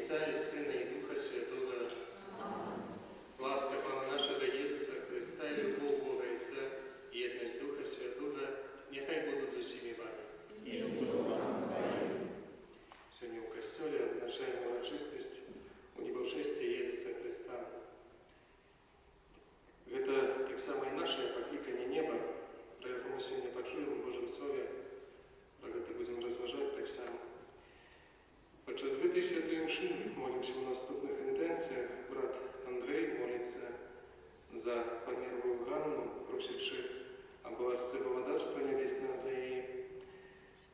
Отца и Сына и Духа Святого. Ласка Пана нашего Иисуса Христа, и любов Бога Отца, и єдність Духа Святого, нехай будуть з усіми вами. Сьогодні у Костелі відзначаємо урочистість у небожестві Ісуса Христа. Гэта так само і наше покликання неба, про яке ми сьогодні почуємо в Божому Слові, про це будемо розважати так само. Подчас Святої Святої Мши молимося у наступних інтенціях. Брат Андрей молиться за померлую Ганну, просячи об ласці Богодарства Небесного для її.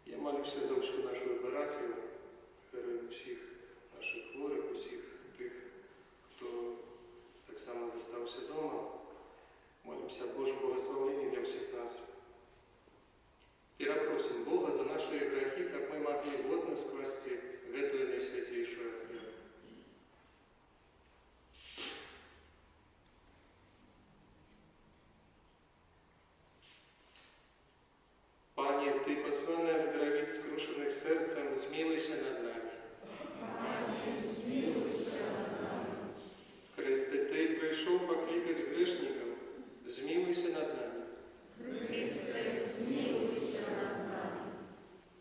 Я молюся за всю нашу парафію, всіх наших хворих, усіх тих, хто так само залишився вдома. Молимся о Божьем благословении для всех нас. Перепросим Бога за наши грехи, как мы могли годно скласти эту наисвятейшую хлеб. Пане, Ты, посланная здравить скрушенных сердцем, змилуйся над нами. Пане, змилуйся над нами. Христе, Ты пришел покликать грешников, змилуйся над нами. Христе, змилуйся над нами.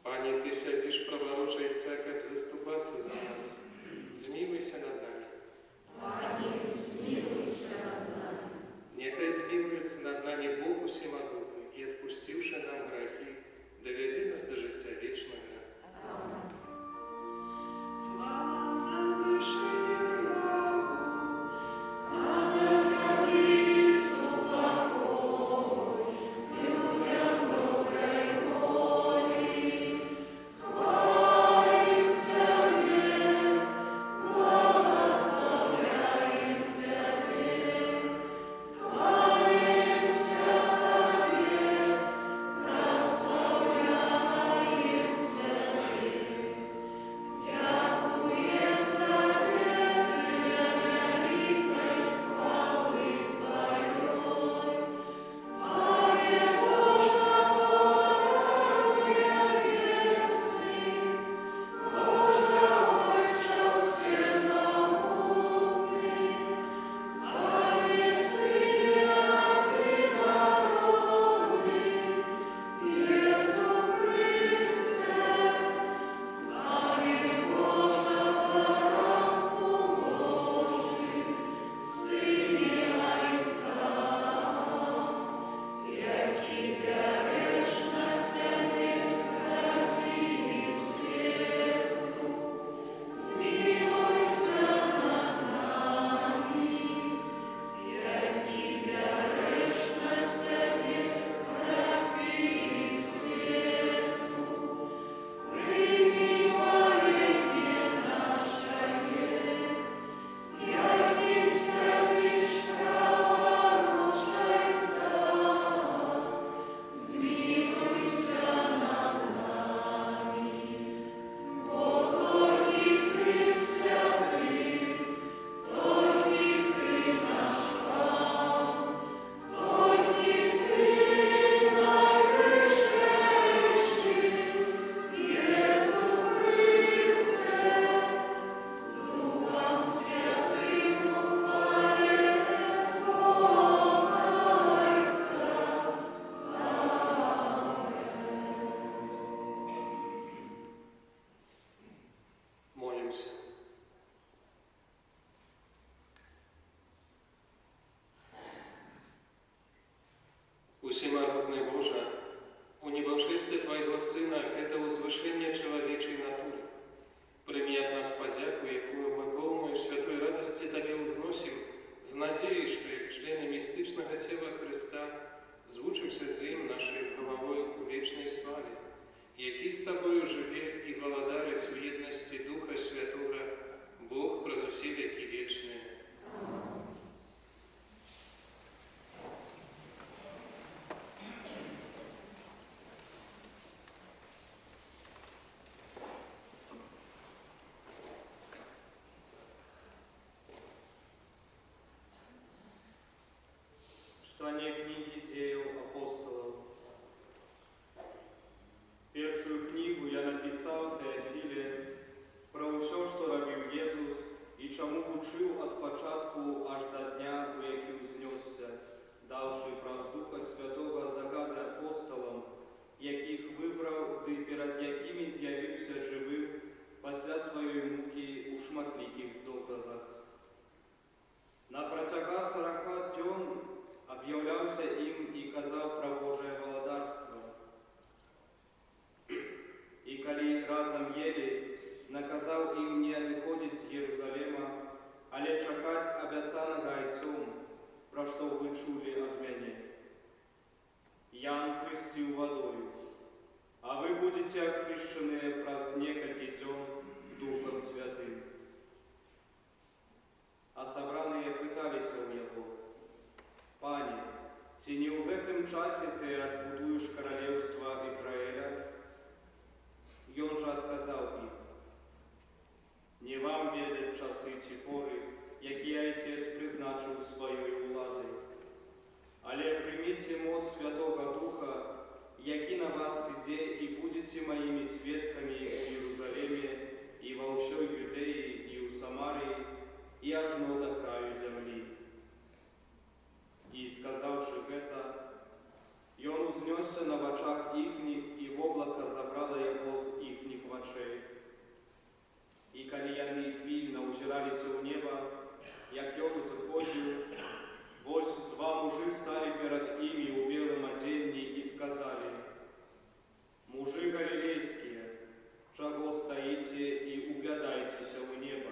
Пане, Ты сядешь проворожить церковь заступаться за нас, змилуйся над нами. Пане, змилуйся над нами. Нехай змилуется над нами Бог Всемогутний и, отпустивший нам грехи, доведи нас до життя вічного. Аминь. але прийміце моц Святого Духа, які на вас іде, і будете моїми свідками в Єрусалимі, і во всій Юдеї, і у Самарії, і аж до краю землі. І, сказавши это, і он узнесся на очах їхніх, і в облако забрало його з їхніх очей. І коли вони пильно узиралися у небо, як он заходив, ось два мужи стали перед ими у белом оденні і сказали: «Мужи галилейские, чего стоите и углядайтеся у неба?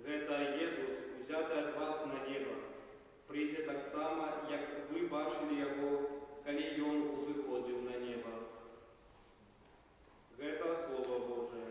Гэта Єсус, взятий от вас на небо, прийде так само, як ви бачили його, коли він узиходив на небо». Гэта Слово Божие.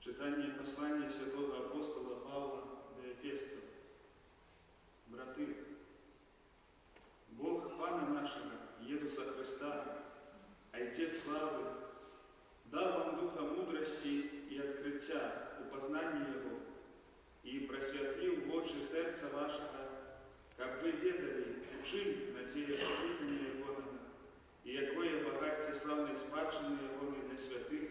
Читання послання святого апостола Павла до Ефесців. Брати, Бог Пана нашого, Єсуса Христа, Отець слави, дав вам духа мудрості і відкриття у познанні Його, і просвітлив в очі серця вашого, як ви ведали, у чим надія покликання Його, і якое багаття славної спадщини Його для святих,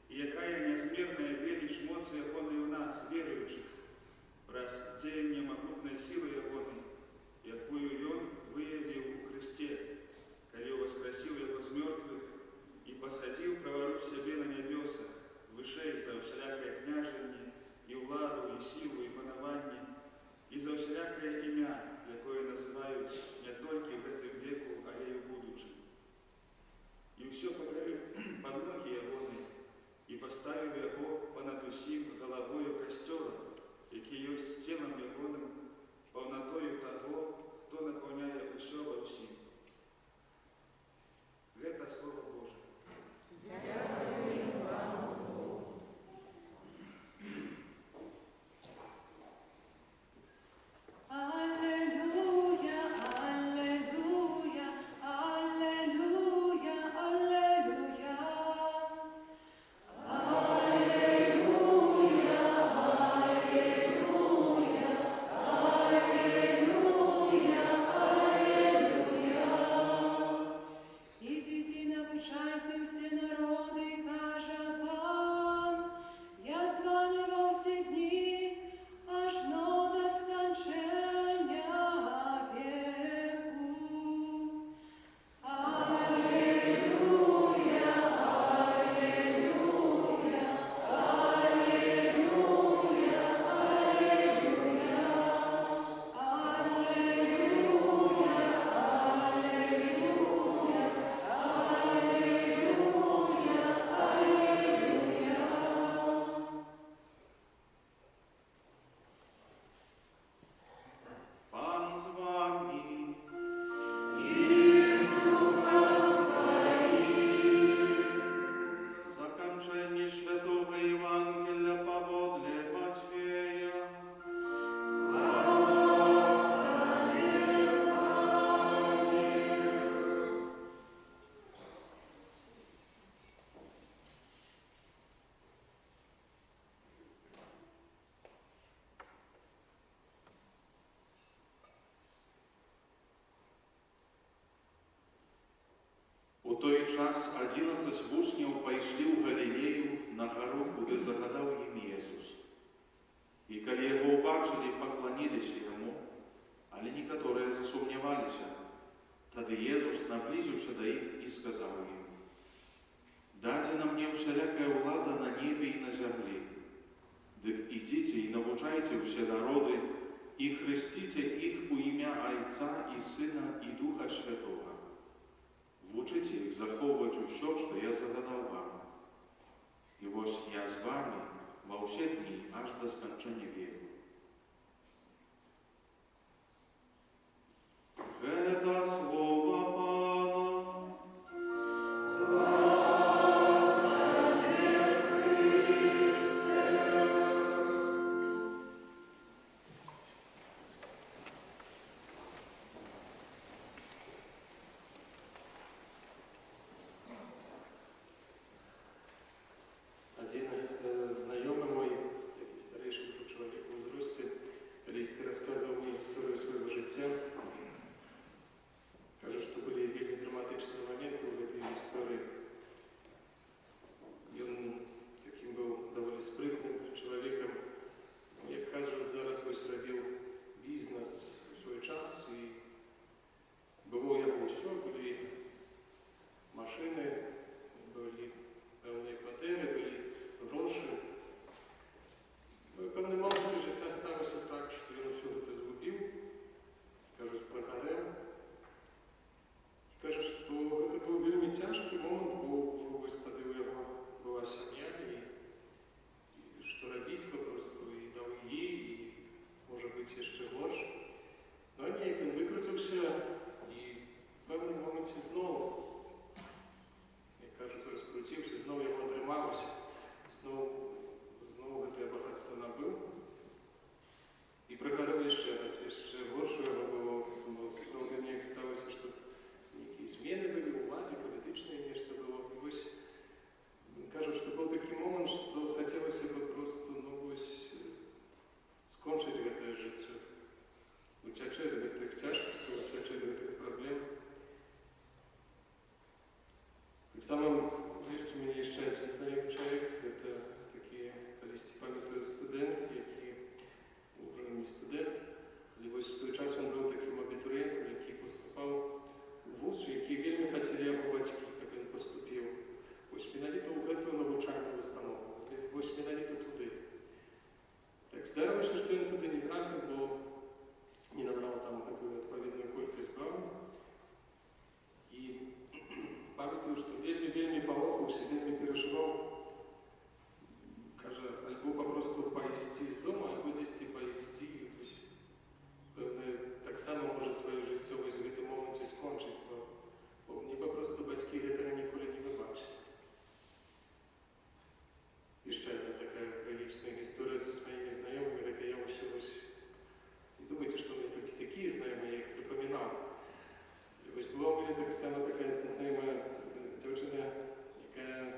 и якая неизмерная величь моцы Ягоной у нас, верующих, раз деяние могутной силы Ягоной, якую Он выявил у Христе, коли воскресил Его с мертвых и посадил праворуч себе на небесах, вышей за всякое княжение, и владу, и силу, и панование, и за всякое имя, якое называют не только в этом веку, а той час 11 вучняў пайшлі ў Галілею на гару, куды загадаў ім Езус. І калі яго ўбачылі, пакланіліся яму, але некаторыя засумняваліся. Тады Езус наблізіўся да іх і сказаў ім: «Дадзена мне ўсялякая ўлада на небе і на зямлі. Дык ідзіце і навучайце ўсе народы, і хрысціце іх у імя Айца і Сына і Духа Святога. Вучыце іх захоўваць усё, што я загадаў вам. І вось я з вамі ва ўсе дні аж да сканчэння веку». Гэта слова Пана. Один знакомый мой, такий старейший уже человек в возрасте, колись рассказывал мне историю своего життя. Каже, что были вельми драматичные моменты в этой истории. И он таким был довольно спрытным человеком. Як кажуть, зараз ось робив бізнес у свій час, і було його все, були машини, були певні квартири, були гроші. В певний момент життя сталося так, що він усюди це згубив, кажуть, прогорел. Каже, що це був вельми тяжкий момент, бо вже ось тоді у його була сім'я, і що робити попросту, і дав їй, і може бути ще горше. Ну, а ні, він викрутився, і в певному моменті знову, як кажуть, розкрутився, знову його отрималося, знову це багатство набив. І пригорів ще раз, ще горше його було, бо справді як сталося, що якісь зміни були у владі, політичне нечто було. І ось він каже, що був такий момент, що хотілося б просто, ну ось, скончити це життя. Утячи від тих тяжкостей, утячи від тих проблем. Так само, есть у меня еще один знакомый человек, это такие, колись пам'ятаю, студент, який уже не студент, але ось в той час він був таким абітурієнтом, який поступав в вуз, який вельми хотіли його батьки, як він поступив. Ось менавіто у гэту навчальну установу, ось менавіто туди. Так здарилося, що він туди не трапив, бо не набрав там эту відповідну кількість балів. І пам'ятаю, що вельми полохався, вельми переживав. Каже, альбо попросту поїсти з дому, альбо десь поїсти. Певне, так само може своє життя ось в цьому моменті скончити, бо мені попросту батьки цього ніколи не вибачать. І ще одна така трагічна історія зі своїми знайомими, це я ось не думайте, что у меня только такие знакомые, я их припоминал. Ось була у мене так само така знайома дівчина, яка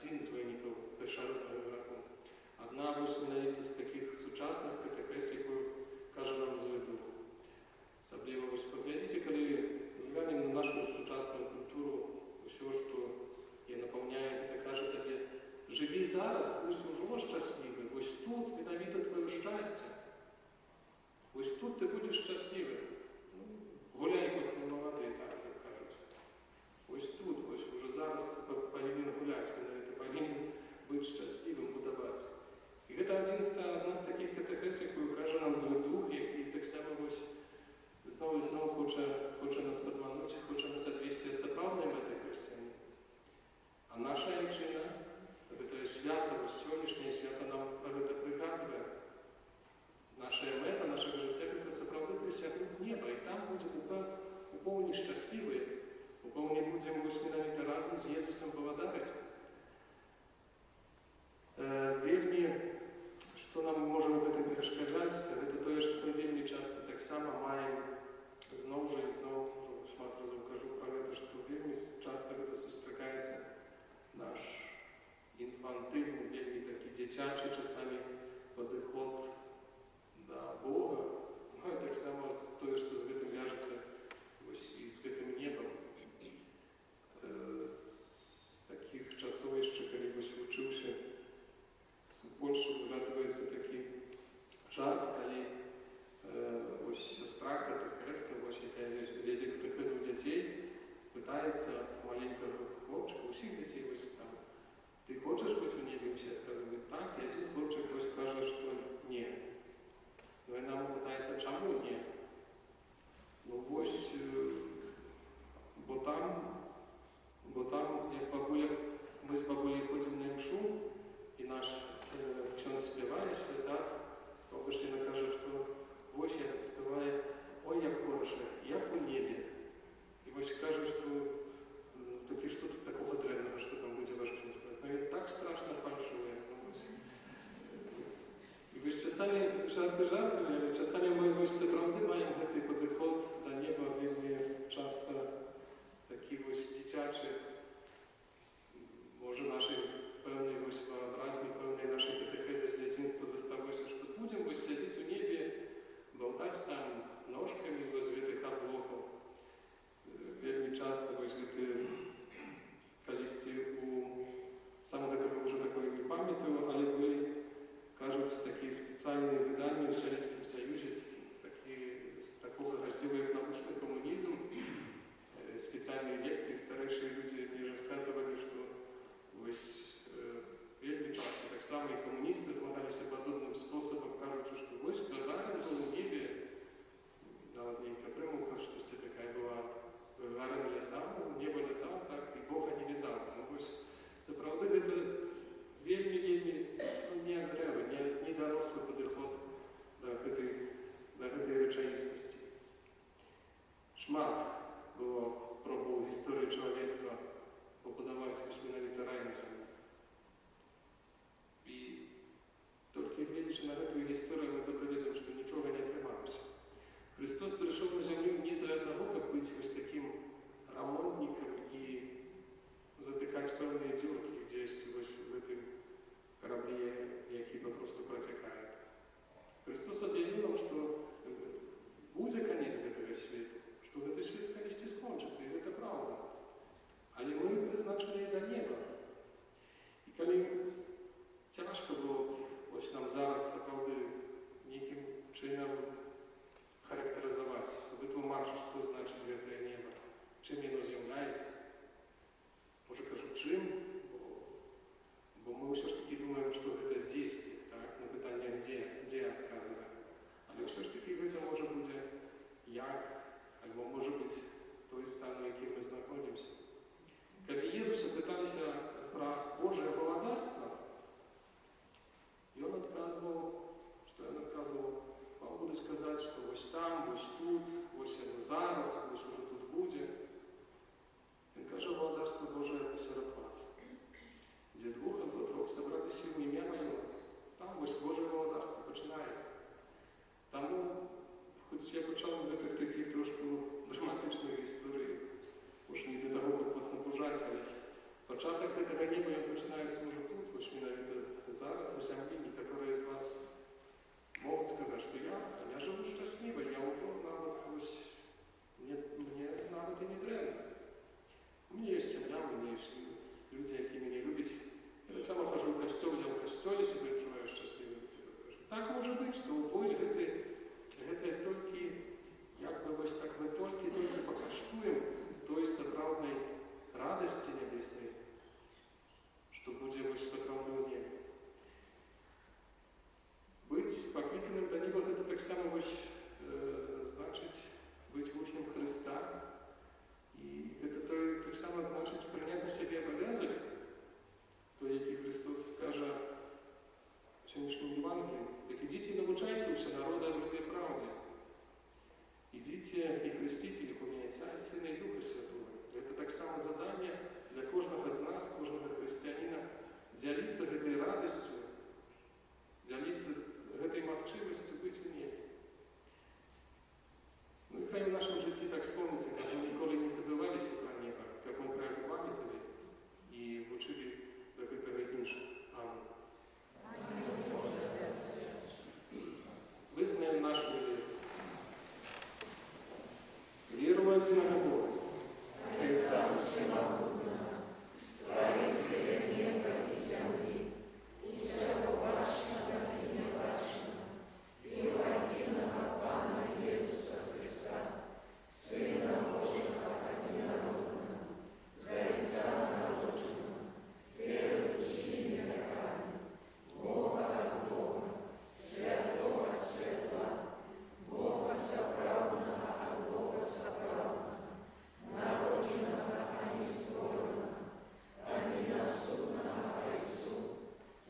один з виників першородного греху. Одна ось менавіта з таких сучасних катехез, яку каже нам Зведух. Особливо ось поглядите, коли глянем на нашу сучасну культуру, все, що її наповняє, і каже тобі, живи зараз, пусть уже щасливий, ось тут виновито твоє щастя. Ось тут ти будеш щасливий. Ну, гуляй, хоч не молодий, так як кажуть. Ось тут, ось уже зараз ти повинен гуляти, ти повинен бути щасливим, будувати. І це одна з таких катехез, яку каже нам Зведух, який так само ось знову і знову хоче нас підманути, хоче нас відвести від заправної мети християн. А наша ячина, це свято, ось сьогоднішнє свято нам про це пригадує. Наша мета, наше життя – це справдитися в небо, і там будемо уповні щасливі, уповні будемо ось навіть разом з Єсусом поводарити. Вельми, що нам може в этом перешкоджати, це те, що ми вельми часто так само маємо, знову ж і знову, вже шмат разів кажу про це, що вельми часто це зустрічається наш інфантизм, вельми такий дитячий часами підход до Бога. Ну і так само те, що з цим в'яжеться ось і з цим небом. З таких часов ще, коли ось вчився, з Польщі згадується такий жарт, коли ось сестра катехетка, ось яка веде катехезу дітей, питається маленького хлопчика, усіх дітей ось там, ти хочеш бути у небі? Всі відказують так, і один хлопчик ось каже, що ні. Ну і нам питається, чому ні? Ну ось, бо там, як бабуля, ми з бабулею ходимо на мшу, і наш ksiądz співає свята, бабушкина каже, що ось як співає, ой, як хороше, як у небі. І ось каже, що таки, що тут такого древнього, що там буде ваш ksiądz співати. Ну і так страшно фальшує. І ось часами жарти, але часами ми ось правди маємо такий підход до неба, вельми часто такі ось дитячі, може наші певні ось вообразні, певні наші катехези з дитинства заставилися, що будемо ось сидіти у небі, болтати там ножками ось від облаків. Вельми часто ось колись у саме такого вже такої не пам'ятаю, але були, кажуть, такі спеціальні видання в Совєтському Союзі, такі, з такого розділу, як научний комунізм, спеціальні лекції, старіші люди мені розказували, що ось вельми часто так само і комуністи змагалися подобним способом, кажучи, що ось Гагарин був у небі, дала некая примуха, що це така була, Гагарин літав, небо літав, так, і Бога не видав. Ну ось, це правда, це вельми незрелий, недорослий підход до этой речаїстості. Шмат було пробував історію чоловічства побудувати навіть рай на землі. І тільки глядячи на эту історію, ми добре відомо, що нічого не трималося. Христос прийшов на землю не для того, щоб бути ось таким ремонтником і затикати певні дірки, де є ось в этом кораблі, який просто протікає. Христос об'явив нам, що буде кінець цього світу, що цей світ колись скончиться, і це правда. Але ми призначені до неба. І коли тяжко було ось нам зараз, правда, яким чином характеризувати, витлумачити, що значить святе небо, чим воно з'являється. Може кажу, чим? Бо ми все ж таки думаємо, що це дійство, так? На питання де вказує. Але все ж таки це може бути як, або може бути той стан, в який ми знаходимося. Коли Єсуса питалися про Боже володарство, і він відказував, що він відказував, вам буду сказати, що ось там, ось тут, ось воно зараз, ось уже тут буде. Він каже, володарство Боже посеред вас. Де двох або трьох собралися в ім'я Моє, там ось Боже володарство починається. Тому, хоч я почав з таких трошки драматичних історій, може не до того, як вас напужати, але початок цього неба я починаю з зараз на зямлі некаторыя з вас могуць сказаць, што я жыву шчасліва, я ўжо нават вось, мне нават і не дрэнна. У мяне ёсць сям'я, у мяне ёсць людзі, якія мяне любяць. Я таксама хожу ў касцёл, я ў касцёле сябе адчуваю шчаслівым. Так можа быць, што вось гэта толькі, як бы вось так мы толькі пакаштуем той сапраўднай радасці нябеснай, што будзе вось сапраўдным небе. Быць пакліканым да неба гэта таксама вось значыць быць вучнем Хрыста. І гэта таксама значыць прыняць на сябе абавязак, той, які Христос скажа в сённяшнім Евангеліі. Так ідзіце і навучайце ўсе народы аб гэтай праўдзе. Ідзіце і хрысціце іх у імя Отца і Сына і Духа Святого. Гэта таксама заданне для кожнага з нас, кожнага хрысціяніна, дзяліцца гэтай радасцю, дзяліцца гэтай магчымасцю быць у небе. Ну і хай у нашым жыцці так спомніцца, каб мы ніколі не забываліся пра неба, каб мы пра яго памяталі і вучылі да гэтага іншых. Амінь. Вызнаем нашу веру. Веру в единого Бога, Отца Всемогутнего, Створителя неба и земли, и всего башенного и небашенного, и в единого Пана Иисуса Христа, Сына Божьего одинородного, Зайца народженного, верующими веками, Бога от Бога, Святого от Святого, Бога соправдного от Бога соправдного, народженного, а не створенного, одиносудного Отцу,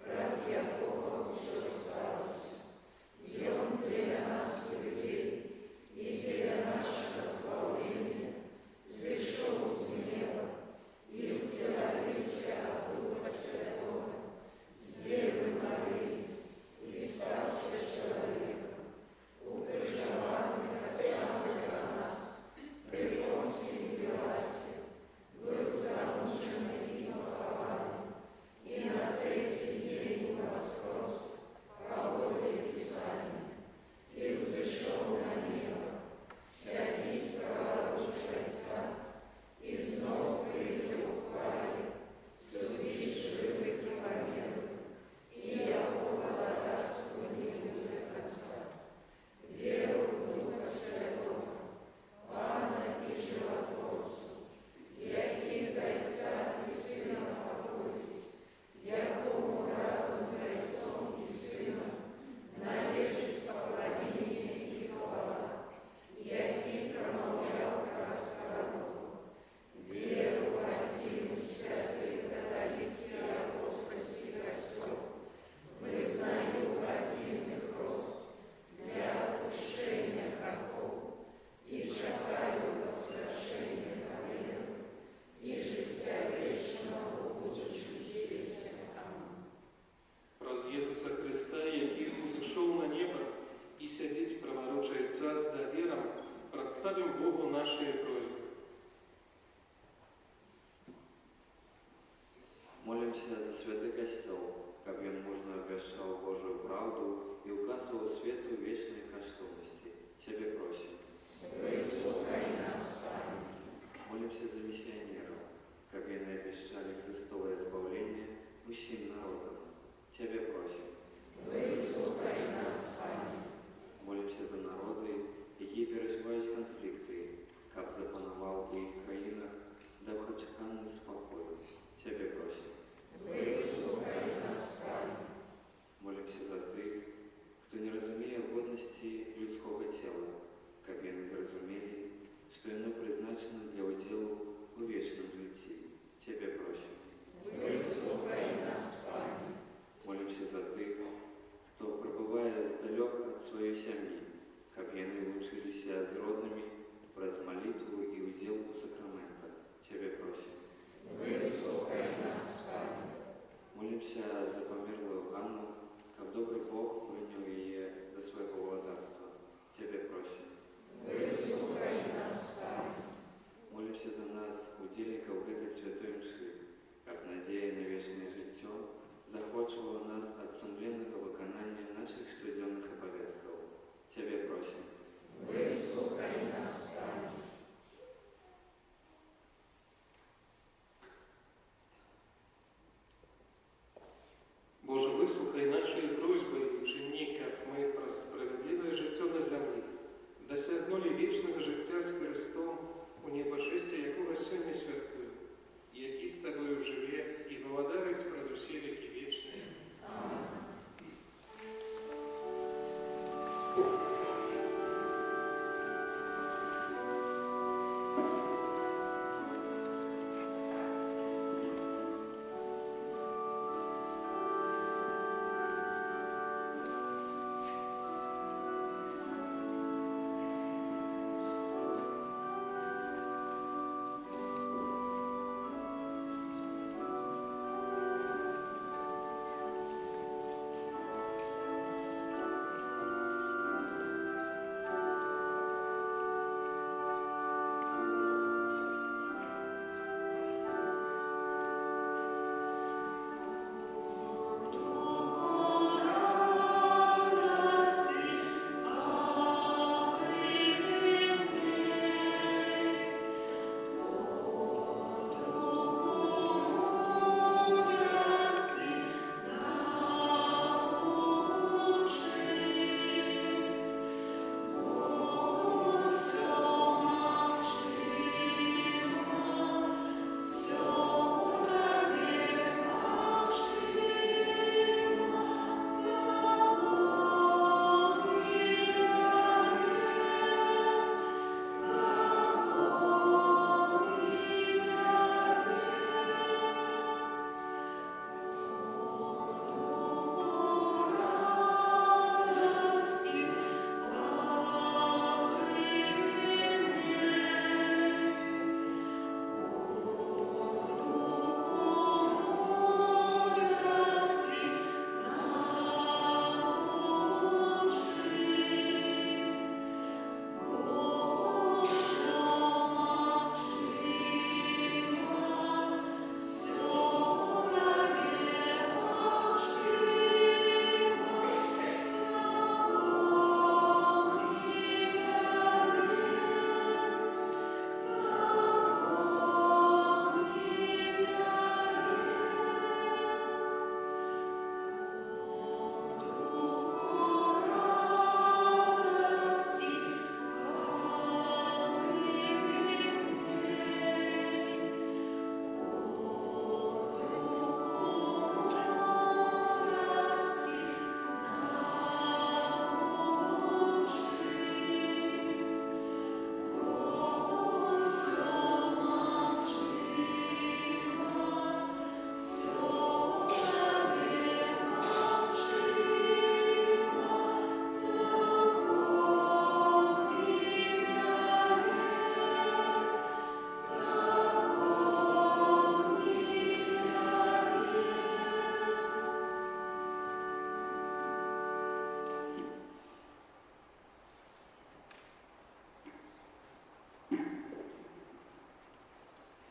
раз якого все сталося, и Он для нас людей, и для нашего славления, зашел с неба, и утеловился от Духа Святого, с Девы Марии, и стался человеком, укрыжованный сам за нас, при Понтии Пилате, был замучен и похован, и на третий день воскрес, по воле Писания, и взошел на небо, сядет праворуч Отца, и снова придет в хвале, судить живых и померных, и Якова даст не будет конца. Веру в Духа Святого, Пана и Животворцу, який Зайца и Сына походить, якому разом Зайцом и Сыном належить поклонение и хвала, який промовлял раз пророку. Веру в один святый католический апостольский костел, вызнаю один их рост для отпущения грехов, и чекаю воскрешения померных, и життя вечного будучи свідцем. Амінь. Праз Єсуса Христа, який узышоў на неба і сядзіць праваруч Отца з даверам, прадставім Богу нашыя просьбы. Молимся за святый костел, как он можно обвещал Божию правду и указывал свету вечной каштовности. Тебе просим. Выслухай нас, Пане. Молимся за миссионеров, как они обещали Христово избавление всем народам. Тебе просим. Выслухай нас, Пане. Молимся за народы, які переживають конфликты, как запанував у их країнах довгочеканный спокой. Тебе просим. Выслухай нас, Пане. Молимся за тих, хто не розуміє годності людського тіла, як вони зрозуміли, що воно призначено для уділу у вічному житті. Тебе просим. Выслухай нас, Пане. Молимся за тих, хто прибуває здалек від своєї сім'ї, як вони вчилися з родними през молитву і уділ у сакраментах. Тебе просим. Выслухай нас, Пане. Молимся за померлую Анну, как добрый Бог принял ее до своего владарства. Тебе просим. Выслухай нас, Пане. Молимся за нас, удельников этой святой мши, как надея на вечное життя, захочувала нас от Боже, выслухай наши просьбы и учини, как мы про справедливое життя на землі досягнули вічного життя з Христом у небожестві, якого сьогодні святкуємо, який з Тобою живе і владарить про усі віки вічні.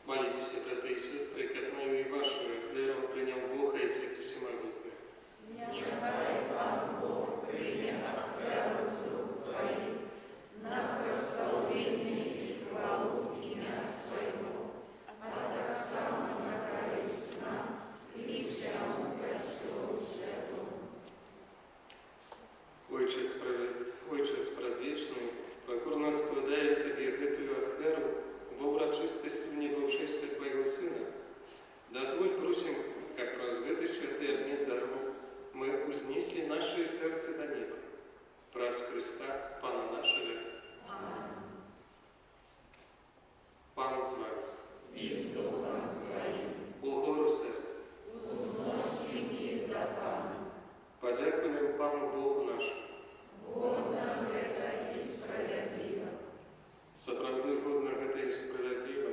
Молитесь, браты и сестры, как мою и вашу веру принял Бог и Отец Всемогутный. Не хватай, Пан Бог, прийми от хвалу з рук Твоих, на прославление и хвалу имя Своего, а так само на корысть нам и всему престолу святому. Отче спрадвечный, покорно складаем Тебе гэтую ахвяру во урочистости в небовшестве Твоего Сына. Дозволь, просим, как раз в этой святой обмен даров мы узнесли наше сердце до неба. Праз Христа, Пана нашего. Пан з вами. И с Духом Твоим Угору сердце. узносим их до Пана. Подякуем Пану Богу нашему. Годно это и справедливо. Сапраўды годна гэта і справядліва,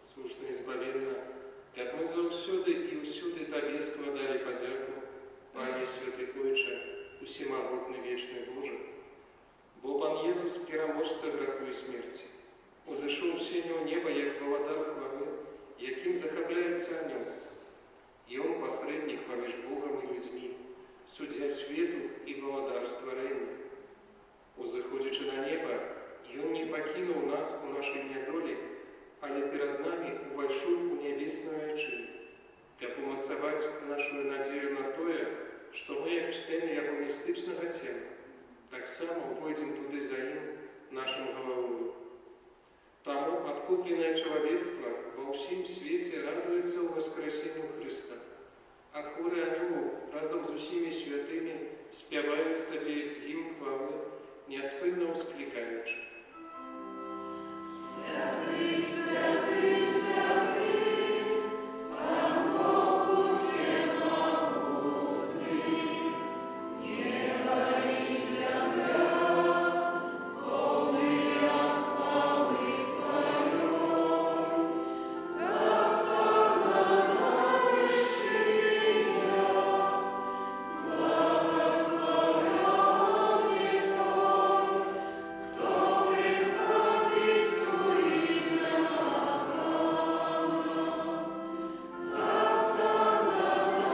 слушна і збавенна, как мы заўсёды і ўсюды Табе складалі падзяку, Пане Святы Отче, усемагутны вечны Боже. Бо Пан Езус, пераможца граху і смерці, узышоў сеня ў неба, як валадар хвалы, якім захапляецца анёл. І Он пасрэднік паміж Богам і людзьмі, суддзя свету і валадар стварэння. Узыходзячы на неба, Ён не пакінуў нас у нашай нядолі, але перад намі увайшоў у нябесную айчыну. каб умацаваць нашу надзею на тое, што мы, як члены яго містычнага цела, таксама увойдзем туды за ім нашым галавою. Таму адкупленае чалавецтва ва ўсім свеце радуецца ў воскрэсенню Хрыста, а хоры анёлаў разам з усімі святымі спяваюць табе гімн хвалы, няспынна ўсклікаючы. Святый, святый, святый, Пан Бог всемогутний, небо и земля, полные хвалы Твоей. Осанна на вершинах, благословенный Той, кто приходит с руин Авраама. Осанна на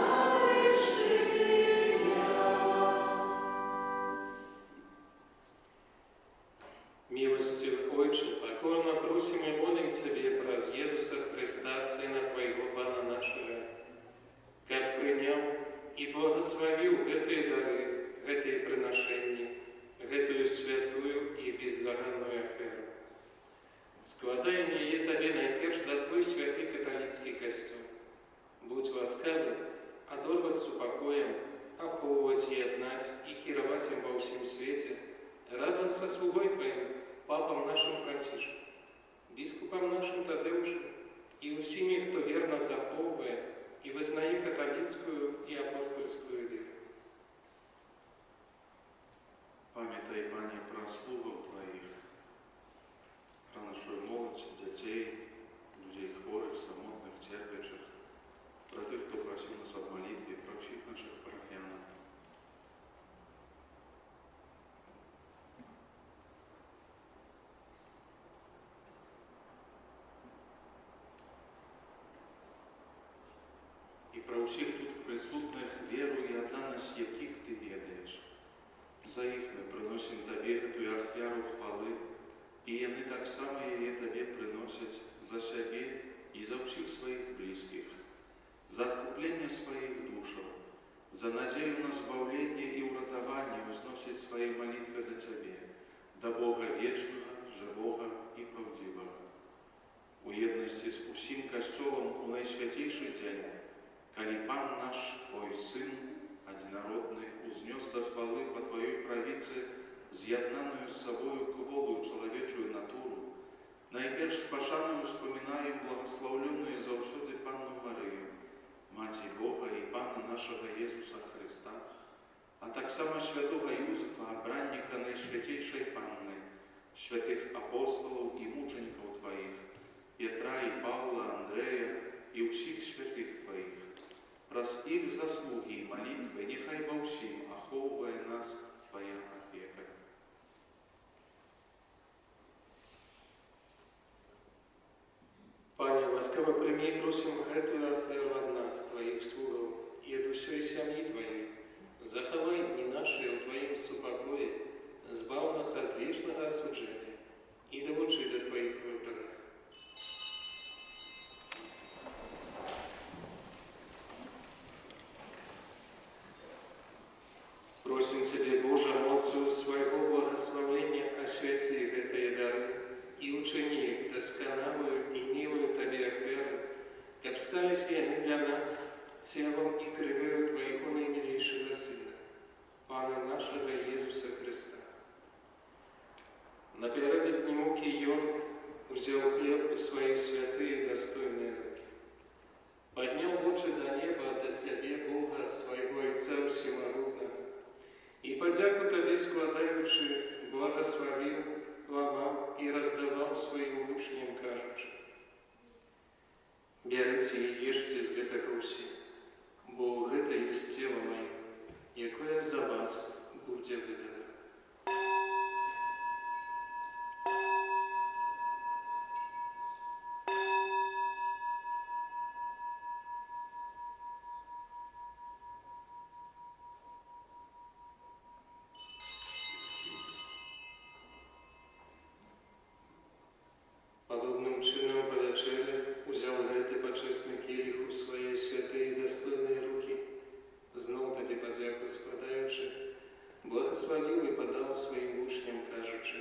вершинах. Милостивый Отче, покорно просим и молим Тебе праз Иисуса Христа, Сына Твоего, Пана нашего, как принял и благословил гэтые дары, гэтые приношения, гэтую святую и беззаганную аферу. Складаем яе Тебе найперш за Твой святый католицкий костюм. Будь ласкавы адорваць супакоем, ахоўваць и аднаць и кіраваць им во всем свете, разом со слугой Твоим, папом нашим Францишком, біскупом нашим Тадеушем и усими, кто верно захоўвае и вызнае католицкую и апостольскую веру. Памятай, Пане, про слугов Твоих, про нашу молодь, детей, людей хворых, самотных, терпящих, про тех, кто просил нас об молитве, про всех наших парафиян. И про усіх тут присутних веру и отданость, яких Ты ведаешь. За их мы приносим Тебе эту ахвяру хвалы, и яны так само яе Тебе приносят за себе и за всех своих близких, за откупление своих душев, за надею на збавление и уратование возносят свои молитвы до Тебе, до Бога вечного, живого и правдивого. У едности с усім Костелом у найсвятейший день, коли Пан наш, Твой Сын, одинородный, узнес до хвалы по Твоей правице, з'єднаную с собою кволую человечую натуру, найперш с пошаною вспоминаем благословленную заусюды Панну Марию, Маті Бога и Пана нашего Иисуса Христа, а так само святого Юзефа, обранника найсвятейшей Панны, святых апостолов и мучеников Твоих, Петра и Павла, Андрея и всех святых Твоих. Праз их заслуги и молитвы нехай во всем оховывая нас Твоя опека. Пане, ласкаво прими и просим гэтую ахвяру от нас, Твоих слугов, и от всей семьи Твоей. Заховай дни наши в Твоем супокое, збав нас от вечного осуждения и доучи до Твоих выбранных. Просим Тебе, Боже, мocą своего благословения освяти гэтые дары и учини их досконалую и милую Тебе ахвяру, каб стались яны для нас телом и кровью Твоего наимилейшего Сына, Пана нашего Иисуса Христа. Напередодні муки Йон взял хлеб у свои святые достойные руки, поднял очи до неба, до Тебе, Бога, своего Отца Всемогутного, и подяку Тебе складаючи, благословил, ламал и раздавал своим учням, кажучи: «Берите и ешьте з гэтага ўсе, бо гэта ёсць цела маё, якое за вас будзе выдано». Подобным чином по вечері узяв гэты пачесны келіх у свае святыя і дастойныя рукі, зноў табе падзяку складаючы, благословіў і падаў сваім вучням, кажучы: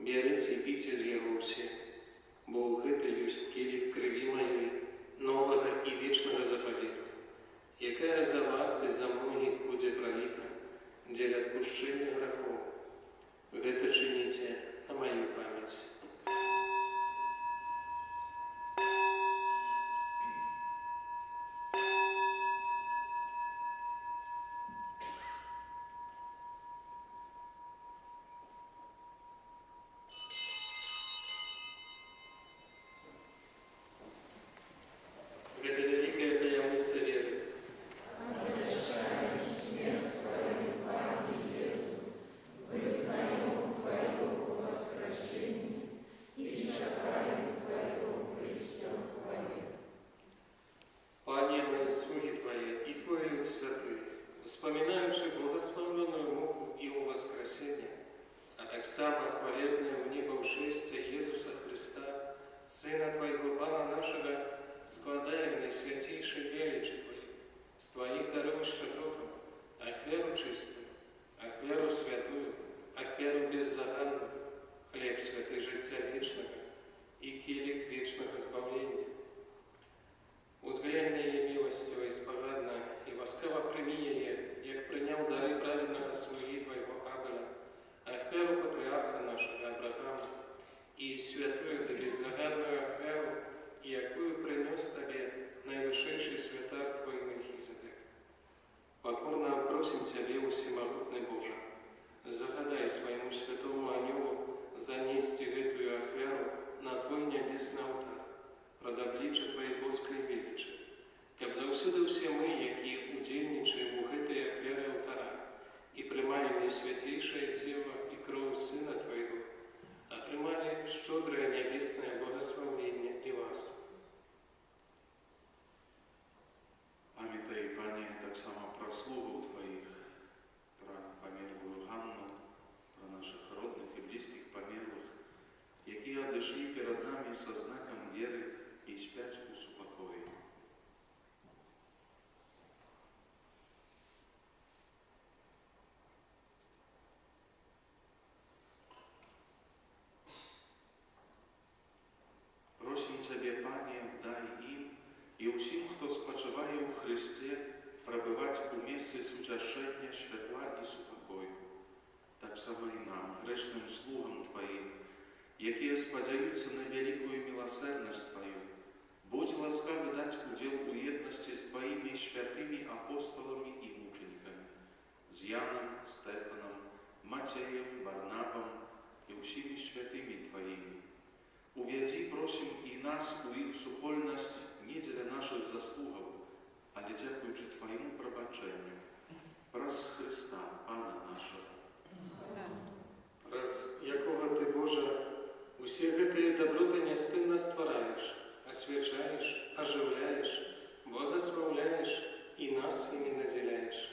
«Бярыце і піце з яго ўсе, бо ў гэта ёсць келіх крыві маёй, новага і вечнага запавету, якая за вас і за многіх будзе праліта дзеля адпушчэння грахоў. Гэта чыніце на маю памяць». Гэта вялікая таямніца веры. Пане, мы слуги Твои и Твой люд святый, вспоминаючи благословленную муку и у воскресения, а так само хвалебное в небо ушествие Иисуса Христа, Сына Твоего, Пана нашего, складаем наисвятейшей величи Твоей, с Твоих даров щедротом, ахверу чистую, ахверу святую, ахверу беззаганную, хлеб святый життя вечного и келих вечного избавления. Узглянь на її милостиво і спогадно, і ласкаво прийми її, як прийняв дари праведного слуги Твоего Авеля, ахверу патріарха нашого Авраама, и святую да беззагадную ахверу, и якую принес Тебе наивысшейший святар Твой Мельхиседек. Покорно просим Тебя, всемогутный Боже, загадай своему святому анёлу занести эту ахверу на Твой небесный алтарь, пред обличчя Твоєгоської величі, каб завсюди всі ми, які удільничаємо у гэтай ахвяры алтара і приймаємо найсвятейшее тіло і кров Сина Твоего, отрымали щедрое небесное благословение и ласку. Пам'ятай, Пане, так само про слугу Твоїх, про померлую Ганну, про наших родних і близьких померлих, які одійшли перед нами со знаком віри і спять у супокої. Просим Тебе, Пане, дай им и усім, хто спочиває у Христі, пробивати у місці сутяшення, святла і супокою. Так само і нам, грешним слугам Твоїм, які сподіваються на великую милосердность Твою, будь ласкавый дать удел у єдності з Твоїми святими апостолами і мучениками, з Яном, Стефаном, Матеєм, Варнавом і усіми святими Твоїми. Уведи, просим, и нас у их супольность не для наших заслугов, а дякуючи Твоему пробачению. Праз Христа, Пана нашего. Раз якого Ты, Боже, усе гэтыя доброты няспынна ствараеш, освячаешь, оживляешь, благословляешь и нас ими наделяешь.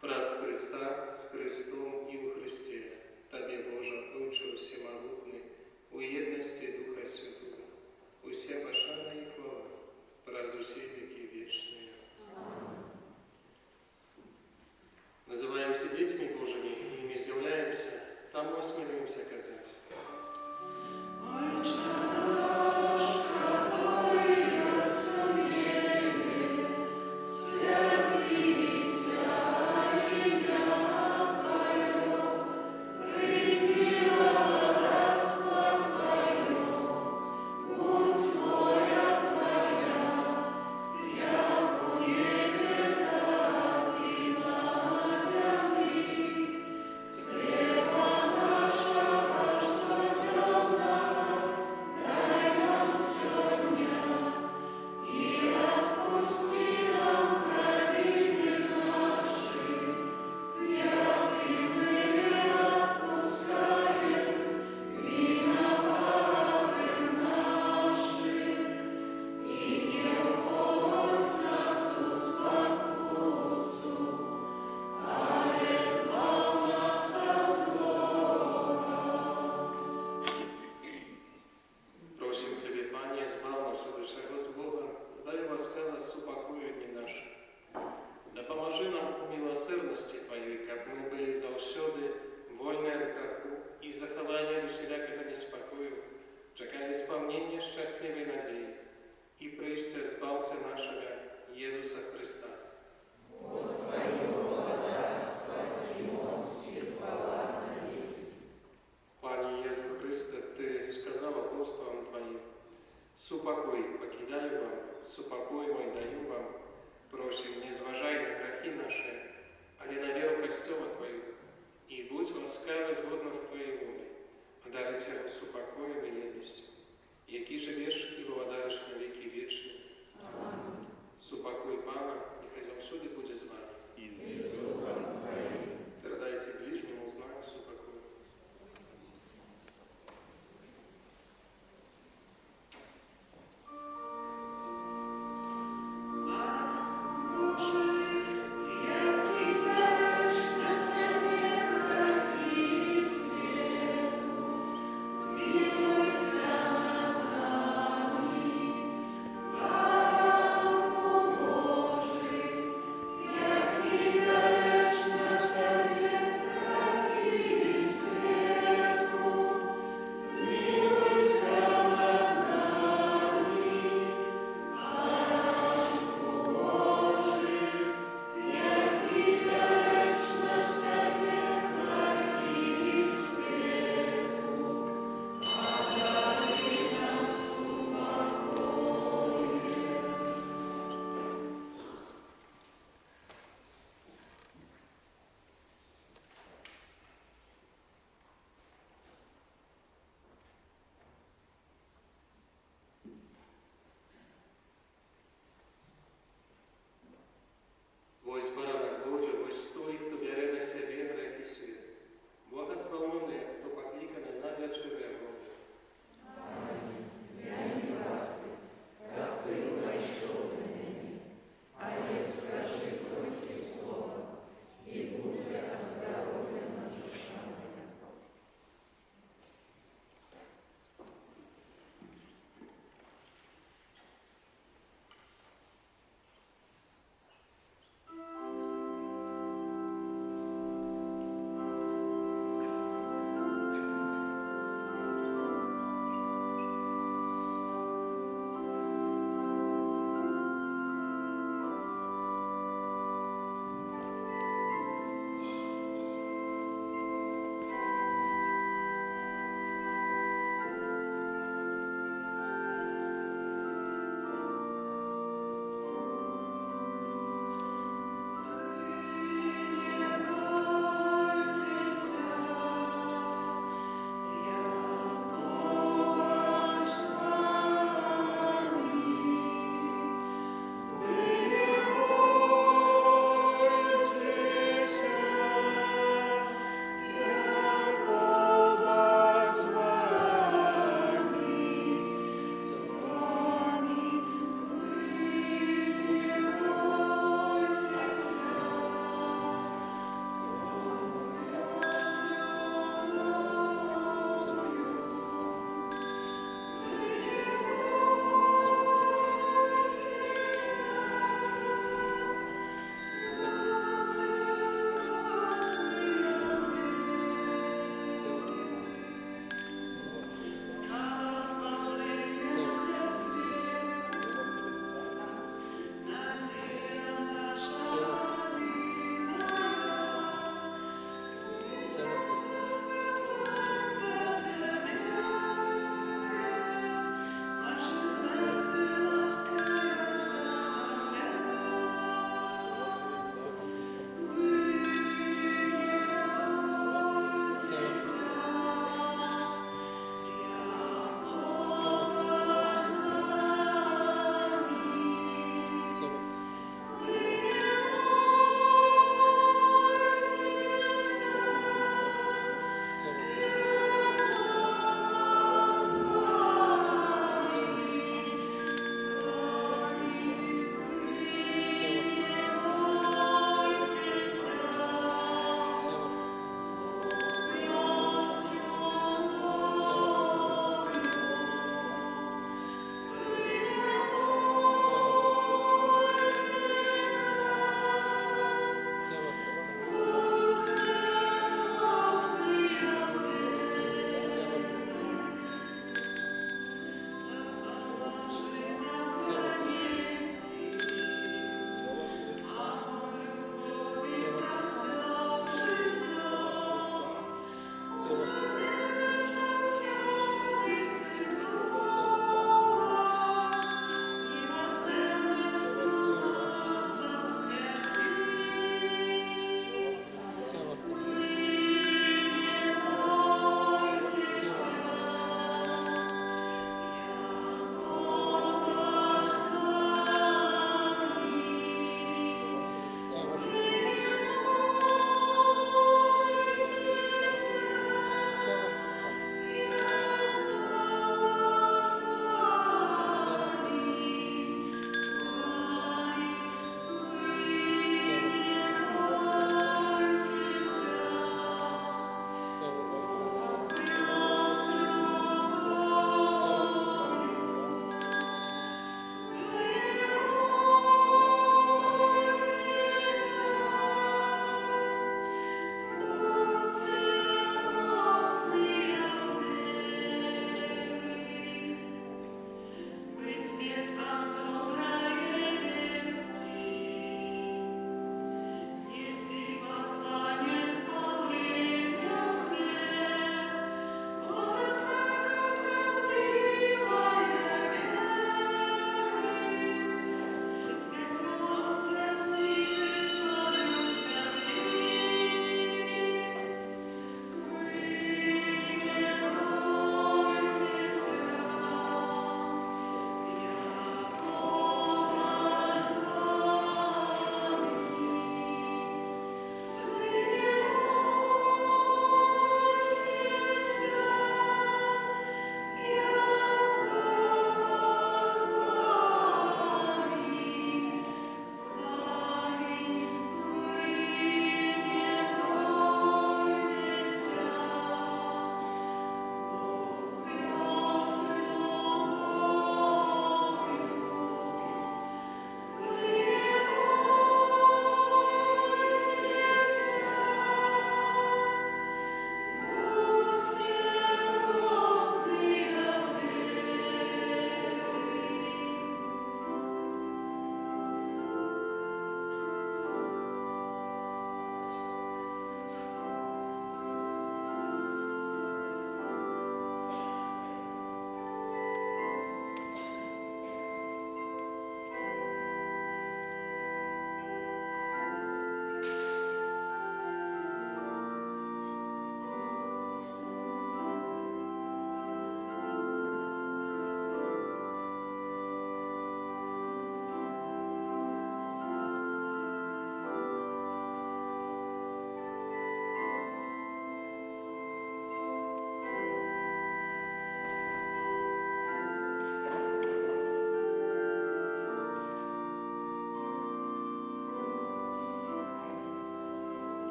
Праз Христа, с Христом и у Христе, Тебе, Боже, Отче всемогутный, у едности Духа Святого, уся пошана и хвала, праз усе веки вечные. Называемся детьми Божьими, и ими являемся, там мы осмелимся казать. Твоя,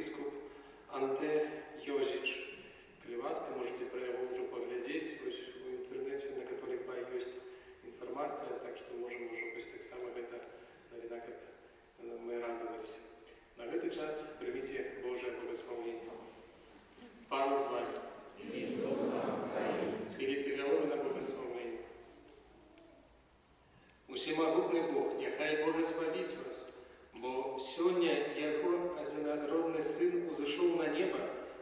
архиепископ Анте Йозич. Коли ласка, можете про его уже поглядеть, то есть в интернете на Католик Бай есть информация, так что можем уже быть так само это, наверное, как мы радовались. На этот час примите Божие благословение. Пан с вами. Схилите головы на благословение. Усемогутный Бог, нехай благословить вас, бо сегодня Его одинородный Сын узошел на небо,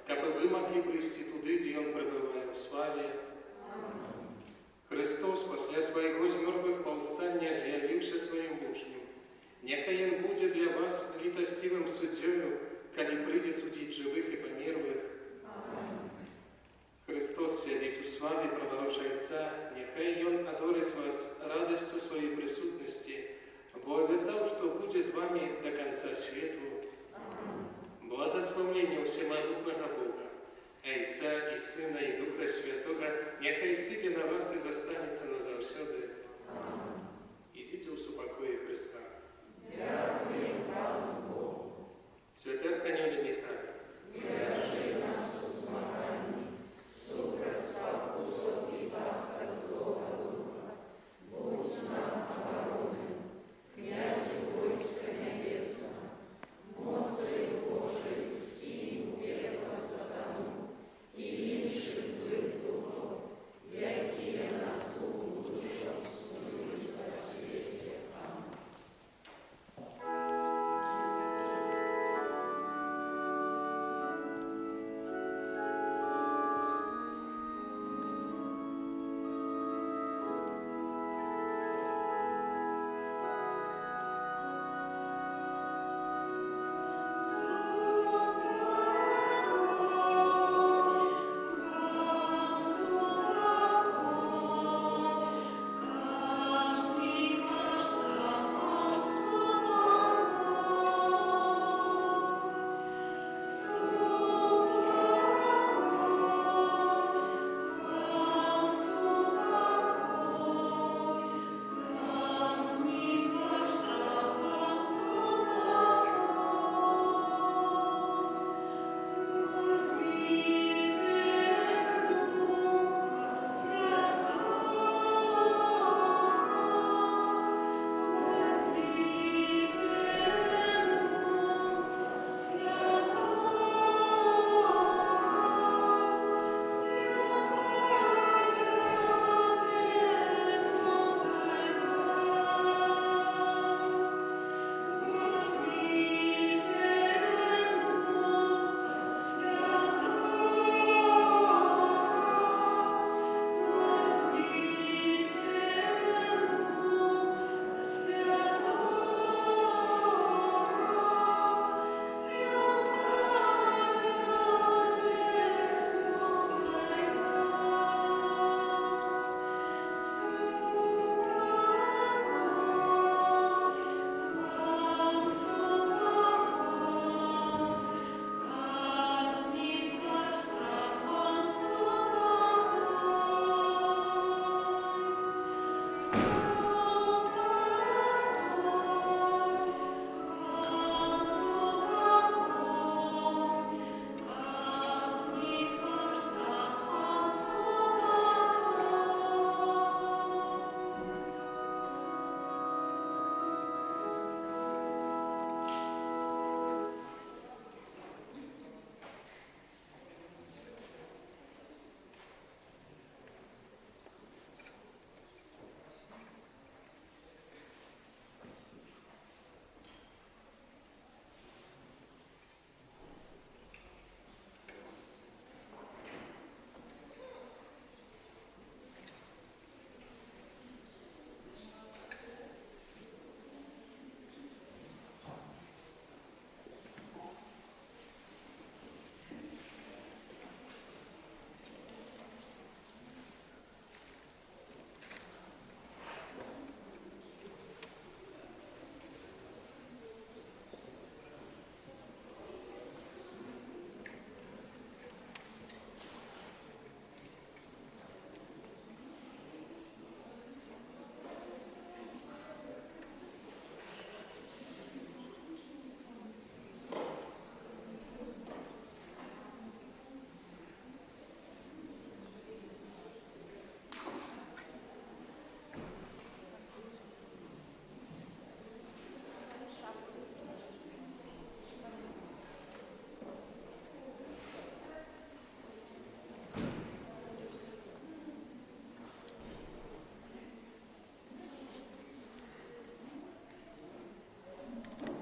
кабы вы могли прийти туды, где Он пребывает в славе. Христос, после своего из мертвых повстания, з'явився своим учням. Нехай Он будет для вас литостивым судьею, коли прийде судить живых и померлых. Христос сидит у славе праворучайца, нехай Он одорить вас радостью своей присутности, бо обещал, что будет с вами до конца свету. Благословение всемогутного Бога, Отца и Сына и Духа Святого, нехай сидя на вас и застанется назавсёды. Идите в упокое Христа. Дякую.